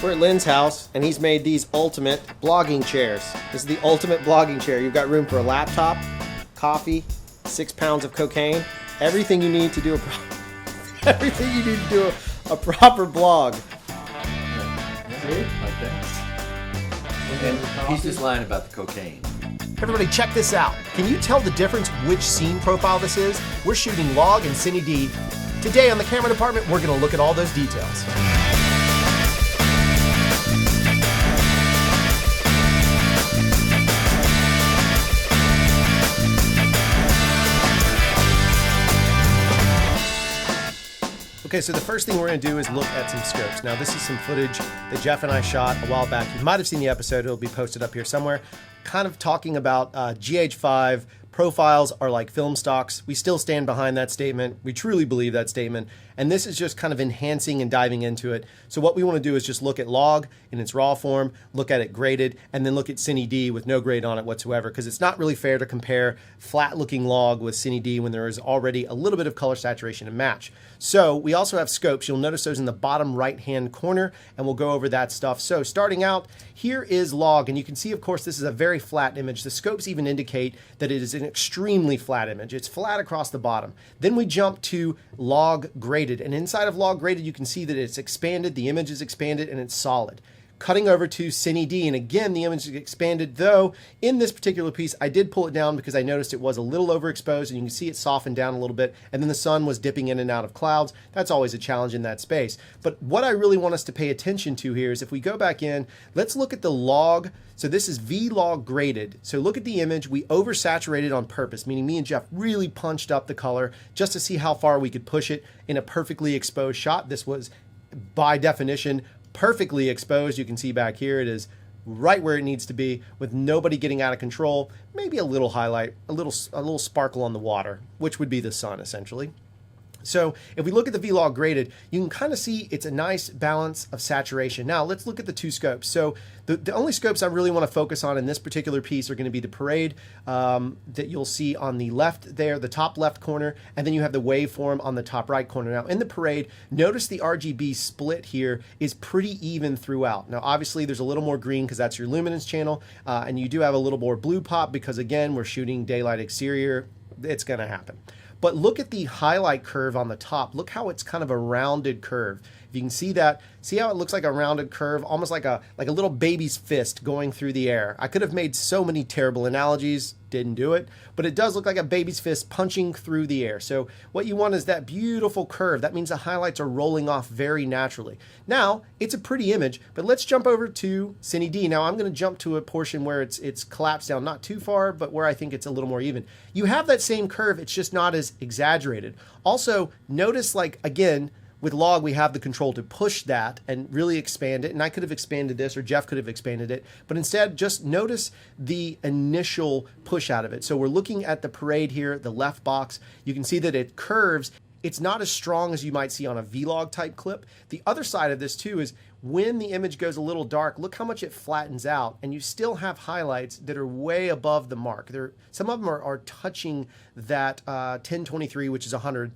We're at Lynn's house, and he's made these ultimate blogging chairs. This is the ultimate blogging chair. You've got room for a laptop, coffee, 6 pounds of cocaine, everything you need to do a proper blog. See? Like that. And he's just lying about the cocaine. Everybody check this out. Can you tell the difference which scene profile this is? We're shooting Log and Cine D. Today on the camera department, we're gonna look at all those details. Okay, so the first thing we're going to do is look at some scopes. Now, this is some footage that Jeff and I shot a while back. You might have seen the episode. It'll be posted up here somewhere. Kind of talking about GH5 profiles are like film stocks. We still stand behind that statement. We truly believe that statement. And this is just kind of enhancing and diving into it. So what we want to do is just look at Log in its raw form, look at it graded, and then look at Cine D with no grade on it whatsoever, because it's not really fair to compare flat-looking Log with Cine D when there is already a little bit of color saturation and match. So we also have scopes. You'll notice those in the bottom right-hand corner, and we'll go over that stuff. So starting out, here is Log, and you can see, of course, this is a very flat image. The scopes even indicate that it is an extremely flat image. It's flat across the bottom. Then we jump to Log graded, and inside of Log graded, you can see that it's expanded, the image is expanded, and it's solid. Cutting over to Cine D, and again, the image is expanded, though in this particular piece, I did pull it down because I noticed it was a little overexposed, and you can see it softened down a little bit, and then the sun was dipping in and out of clouds. That's always a challenge in that space. But what I really want us to pay attention to here is if we go back in, let's look at the Log. So this is V-Log graded. So look at the image. We oversaturated on purpose, meaning me and Jeff really punched up the color just to see how far we could push it in a perfectly exposed shot. This was, by definition, perfectly exposed. You can see back here it is right where it needs to be with nobody getting out of control. Maybe a little highlight, a little sparkle on the water, which would be the sun essentially. So if we look at the V-Log graded, you can kind of see it's a nice balance of saturation. Now let's look at the two scopes. So the only scopes I really want to focus on in this particular piece are going to be the parade that you'll see on the left there, the top left corner, and then you have the waveform on the top right corner. Now in the parade, notice the RGB split here is pretty even throughout. Now obviously there's a little more green because that's your luminance channel, and you do have a little more blue pop because again, we're shooting daylight exterior. It's going to happen. But look at the highlight curve on the top. Look how it's kind of a rounded curve. If you can see that, see how it looks like a rounded curve, almost like a little baby's fist going through the air. I could have made so many terrible analogies, didn't do it, but it does look like a baby's fist punching through the air. So what you want is that beautiful curve. That means the highlights are rolling off very naturally. Now, it's a pretty image, but let's jump over to Cine D. Now I'm gonna jump to a portion where it's collapsed down, not too far, but where I think it's a little more even. You have that same curve, it's just not as exaggerated. Also, notice like, again, with Log, we have the control to push that and really expand it. And I could have expanded this, or Jeff could have expanded it. But instead, just notice the initial push out of it. So we're looking at the parade here, the left box. You can see that it curves. It's not as strong as you might see on a Vlog type clip. The other side of this too is when the image goes a little dark, look how much it flattens out, and you still have highlights that are way above the mark. Some of them are touching that 1023, which is 100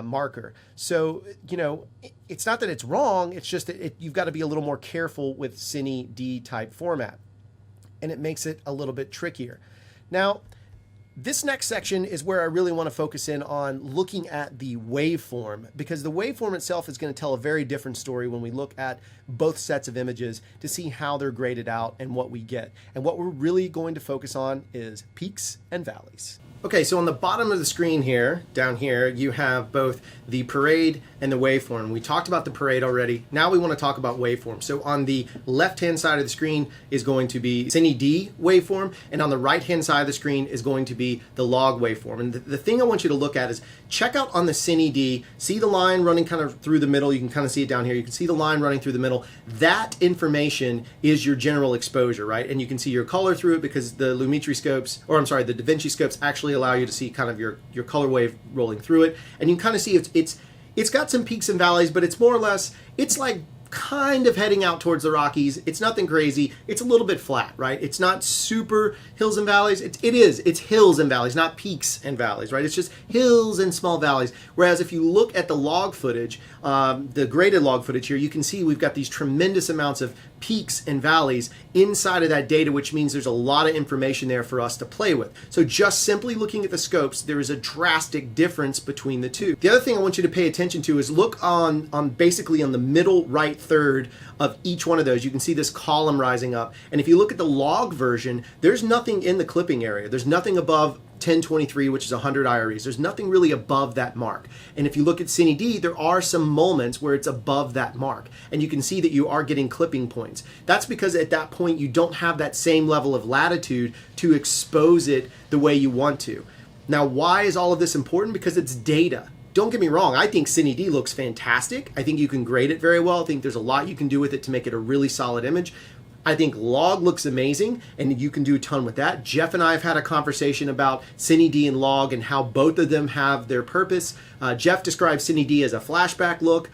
marker. So, you know, it's not that it's wrong, it's just that you've got to be a little more careful with Cine D type format, and it makes it a little bit trickier. Now, this next section is where I really want to focus in on looking at the waveform, because the waveform itself is going to tell a very different story when we look at both sets of images to see how they're graded out and what we get. And what we're really going to focus on is peaks and valleys. Okay, so on the bottom of the screen here, down here, you have both the parade and the waveform. We talked about the parade already. Now we want to talk about waveform. So on the left-hand side of the screen is going to be Cine D waveform, and on the right-hand side of the screen is going to be the Log waveform. And the thing I want you to look at is check out on the Cine D, see the line running kind of through the middle. You can kind of see it down here. You can see the line running through the middle. That information is your general exposure, right? And you can see your color through it because the Lumetri scopes, or I'm sorry, the Da Vinci scopes actually allow you to see kind of your color wave rolling through it. And you can kind of see it's got some peaks and valleys, but it's more or less, it's like kind of heading out towards the Rockies. It's nothing crazy. It's a little bit flat, right? It's not super hills and valleys. It's hills and valleys, not peaks and valleys, right? It's just hills and small valleys. Whereas if you look at the log footage, the graded log footage here, you can see we've got these tremendous amounts of peaks and valleys inside of that data, which means there's a lot of information there for us to play with. So just simply looking at the scopes, there is a drastic difference between the two. The other thing I want you to pay attention to is look on basically on the middle right third of each one of those. You can see this column rising up. And if you look at the log version, there's nothing in the clipping area. There's nothing above 1023, which is 100 IREs. There's nothing really above that mark. And if you look at Cine D, there are some moments where it's above that mark. And you can see that you are getting clipping points. That's because at that point, you don't have that same level of latitude to expose it the way you want to. Now, why is all of this important? Because it's data. Don't get me wrong, I think Cine D looks fantastic. I think you can grade it very well. I think there's a lot you can do with it to make it a really solid image. I think log looks amazing, and you can do a ton with that. Jeff and I have had a conversation about Cine D and log and how both of them have their purpose. Jeff describes Cine D as a flashback look,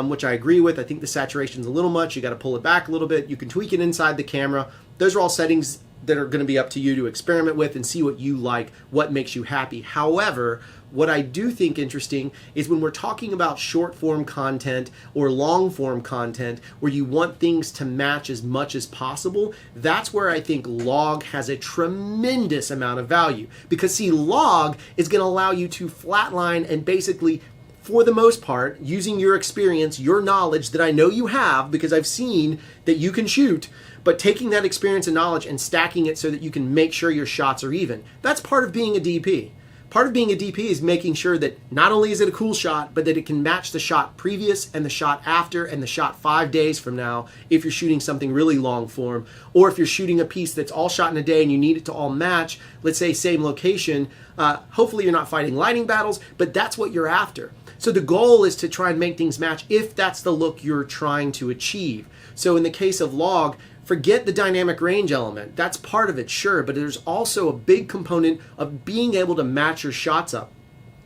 which I agree with. I think the saturation's a little much. You got to pull it back a little bit. You can tweak it inside the camera. Those are all settings that are going to be up to you to experiment with and see what you like, what makes you happy. However, what I do think interesting is when we're talking about short form content or long form content where you want things to match as much as possible, that's where I think log has a tremendous amount of value. Because see, log is going to allow you to flatline and basically, for the most part, using your experience, your knowledge that I know you have because I've seen that you can shoot, but taking that experience and knowledge and stacking it so that you can make sure your shots are even. That's part of being a DP. Part of being a DP is making sure that not only is it a cool shot, but that it can match the shot previous and the shot after and the shot 5 days from now if you're shooting something really long form, or if you're shooting a piece that's all shot in a day and you need it to all match, let's say same location, hopefully you're not fighting lighting battles, but that's what you're after. So the goal is to try and make things match if that's the look you're trying to achieve. So in the case of log, forget the dynamic range element. That's part of it, sure, but there's also a big component of being able to match your shots up.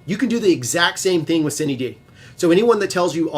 You can do the exact same thing with Cine D. So anyone that tells you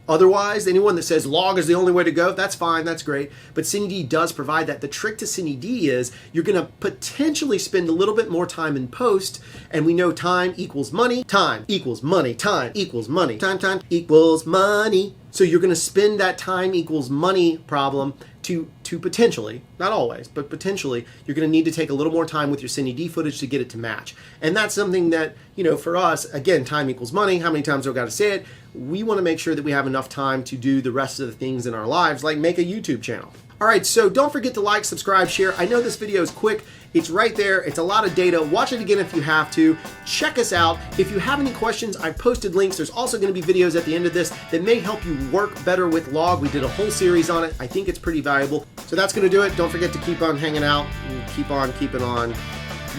otherwise, anyone that says log is the only way to go, that's fine, that's great. But Cine D does provide that. The trick to Cine D is you're going to potentially spend a little bit more time in post, and we know time equals money, time equals money, time equals money, time equals money. So you're going to spend that time equals money problem to potentially, not always, but potentially, you're going to need to take a little more time with your Cine D footage to get it to match. And that's something that, for us, again, time equals money. How many times do I got to say it? We want to make sure that we have enough time to do the rest of the things in our lives, like make a YouTube channel. All right, so don't forget to like, subscribe, share. I know this video is quick. It's right there. It's a lot of data. Watch it again if you have to. Check us out. If you have any questions, I've posted links. There's also going to be videos at the end of this that may help you work better with log. We did a whole series on it. I think it's pretty valuable. So that's going to do it. Don't forget to keep on hanging out and keep on keeping on.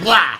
Blah!